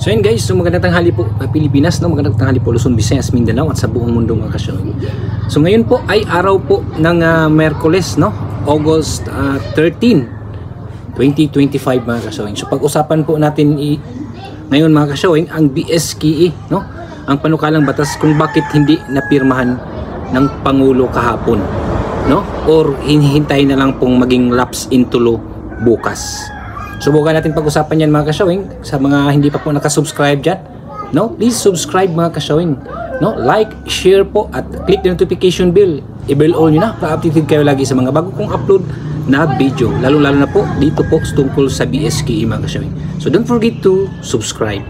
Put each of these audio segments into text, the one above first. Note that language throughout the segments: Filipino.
So yun guys, so magandang tanghali po Pilipinas, no? Magandang tanghali po Luzon, Visayas, Mindanao at sa buong mundo mga ka-showing. So ngayon po ay araw po ng Miyerkules, no? August 13, 2025 mga ka-showing. So pag-usapan po natin ngayon mga ka-showing ang BSKE, no? Ang panukalang batas kung bakit hindi napirmahan ng Pangulo kahapon, no? Or hinihintay na lang pong maging lapse in tulo bukas. Subukan natin pag-usapan yan mga ka-showing. Sa mga hindi pa po nakasubscribe dyan, no? Please subscribe mga ka-showing, no? Like, share po at click the notification bell. I-bell all nyo na para updated kayo lagi sa mga bago kong upload na video, lalo-lalo na po dito po tungkol sa BSKE mga ka-showing. So don't forget to subscribe.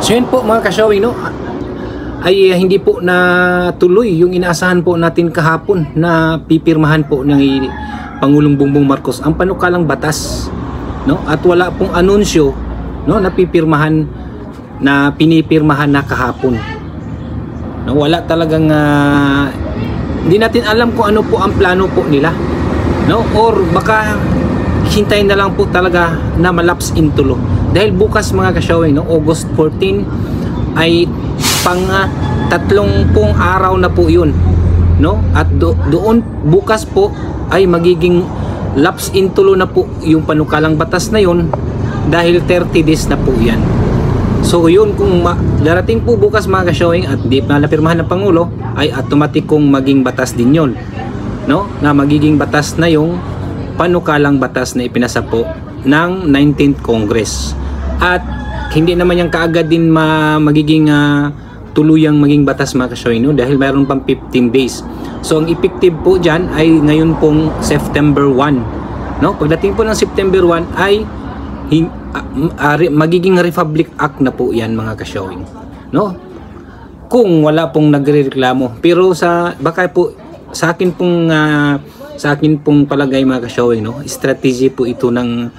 So yun po mga ka-showing, no? Ay hindi po na tuloy yung inaasahan po natin kahapon na pipirmahan po ng Pangulong Bongbong Marcos ang panukalang batas, no? At wala pong anunsyo, no, na pinipirmahan na kahapon. No, wala talagang hindi natin alam kung ano po ang plano po nila, no? Or baka hintayin na lang po talaga na malaps in tulo. Dahil bukas mga ka-showing, no, August 14 ay pang 30 araw na po yun, no? At doon bukas po ay magiging lapse in tulo na po yung panukalang batas na yun dahil 30 days na po yan. So yun, kung darating po bukas mga ka-showing at di na napirmahan ng Pangulo, ay automatic kong maging batas din yun, no? Na magiging batas na yung panukalang batas na ipinasa po ng 19th Congress. At hindi naman yung kaagad din magiging tuluyang maging batas mga ka-showing, no? Dahil mayroon pang 15 days. So ang effective po dyan ay ngayon pong September 1, no? Pagdating po ng September 1 ay magiging Republic Act na po yan mga ka-showing, no? Kung wala pong nagrereklamo. Pero baka po sa akin pong palagay mga ka-showing, no? Strategy po ito ng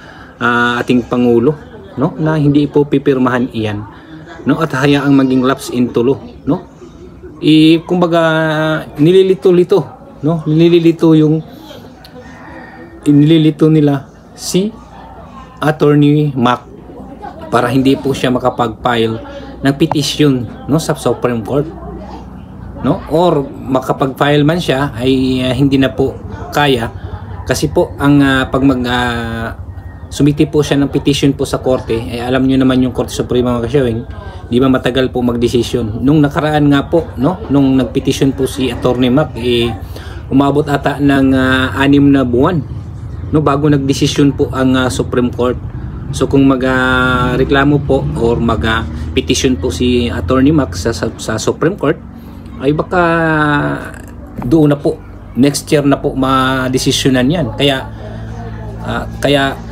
ating Pangulo, no? Na hindi po pipirmahan iyan, no? At hayaang maging lapse in tulo, no? Kumbaga nililito-lito, no? Nililito nila si Attorney Mac para hindi po siya makapag-file ng petition, no, sa Supreme Court, no? Or makapag-file man siya ay hindi na po kaya kasi po ang sumiti po siya ng petition po sa korte, ay alam niyo naman yung Korte Suprema mga ka-showing, di ba matagal po magdesisyon. Nung nakaraan nga po, no, nung nagpetition po si Attorney Mac, umabot ata ng 6 na buwan, no, bago nagdesisyon po ang Supreme Court. So kung magreklamo po or mag-petition po si Attorney Mac sa Supreme Court, ay baka doon na po next year na po ma-desisyonan yan. Kaya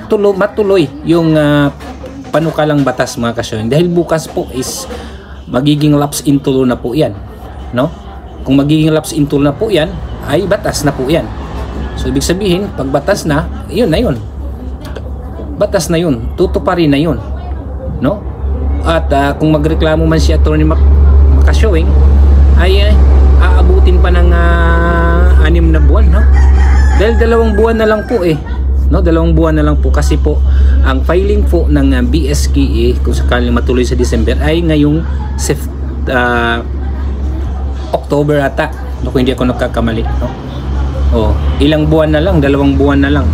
matuloy yung panukalang batas mga ka-showing, dahil bukas po is magiging lapse in tulo na po yan, no? Kung magiging lapse in tulo na po yan, ay batas na po yan. So ibig sabihin, pag batas na, yun na yun, batas na yun, tutuparin na yun, no? At kung magreklamo man si Attorney Mac-showing, ay aabutin pa ng 6 na buwan, no? Dahil 2 buwan na lang po no, 2 buwan na lang po, kasi po ang filing po ng BSKE kung sakaling matuloy sa December ay ngayong October ata, no, kung hindi ako nagkakamali, no? Ilang buwan na lang, 2 buwan na lang,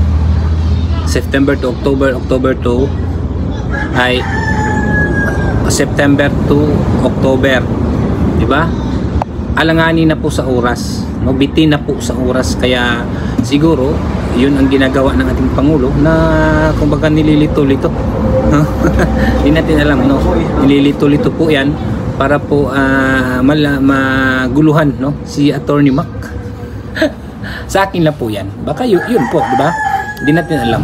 September to October, October to ay September to October, di ba? Alanganin na po sa oras, no? Bitin na po sa oras. Kaya siguro yun ang ginagawa ng ating Pangulo, na kumbaga nililito-lito. Hindi natin alam, no? Nililito-lito po yan para po maguluhan, no, si Attorney Mac. Sa akin lang po yan. Baka yun po, di ba? Hindi natin alam.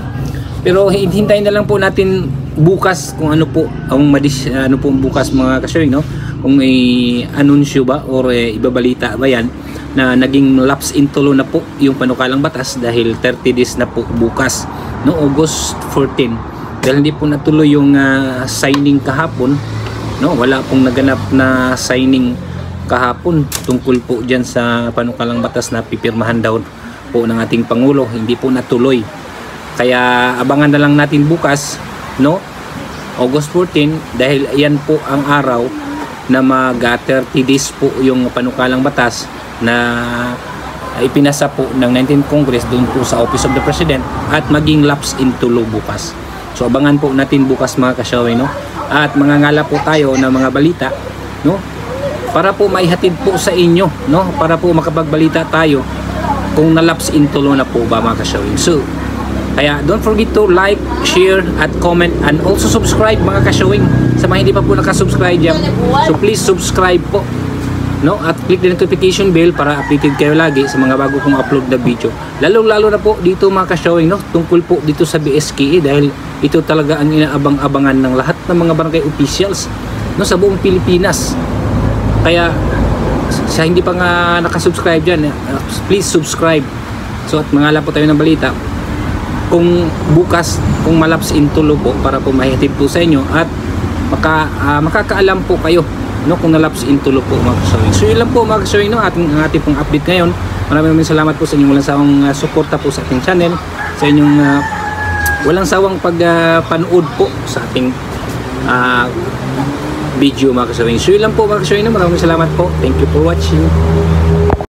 Pero hintayin na lang po natin bukas kung ano po bukas mga ka-showing, no? Kung may anunsyo ba or ibabalita ba yan na naging lapse in tulo na po yung panukalang batas dahil 30 days na po bukas, no, August 14. Dahil hindi po natuloy yung signing kahapon, no, wala pong naganap na signing kahapon tungkol po dyan sa panukalang batas na pipirmahan daw po ng ating Pangulo. Hindi po natuloy, kaya abangan na lang natin bukas, no, August 14, dahil yan po ang araw na mag 30 days po yung panukalang batas na ipinasa po ng 19th Congress doon po sa Office of the President at maging lapse in tulo bukas. So abangan po natin bukas mga kasyaway, no? At mangangala po tayo ng mga balita, no? Para po maihatid po sa inyo, no? Para po makapagbalita tayo kung na-lapse in tulo na po ba mga kasyaway. So kaya don't forget to like, share at comment and also subscribe mga kasyawing. Sa mga hindi pa po nakasubscribe dyan, so please subscribe po, no, at click the notification bell para updated kayo lagi sa mga bago kong upload na video, lalo na po dito mga kasyawing, no, tungkol po dito sa BSKE, dahil ito talaga ang inaabang-abangan ng lahat ng mga barangay officials, no, sa buong Pilipinas. Kaya sa hindi pa nga nakasubscribe dyan, please subscribe. So at mangala po tayo ng balita kung bukas, kung malaps in tulo po, para po mahihatid po sa inyo at makakaalam po kayo, no, kung nalaps in tulo po mga kasyawing. So yun lang po mga kasyawing, no, ating pong update ngayon. Maraming salamat po sa inyong walang sawang suporta po sa ating channel, sa inyong walang sawang pagpanood po sa ating video mga kasyawing. So yun lang po mga kasyawing, no, maraming salamat po. Thank you for watching.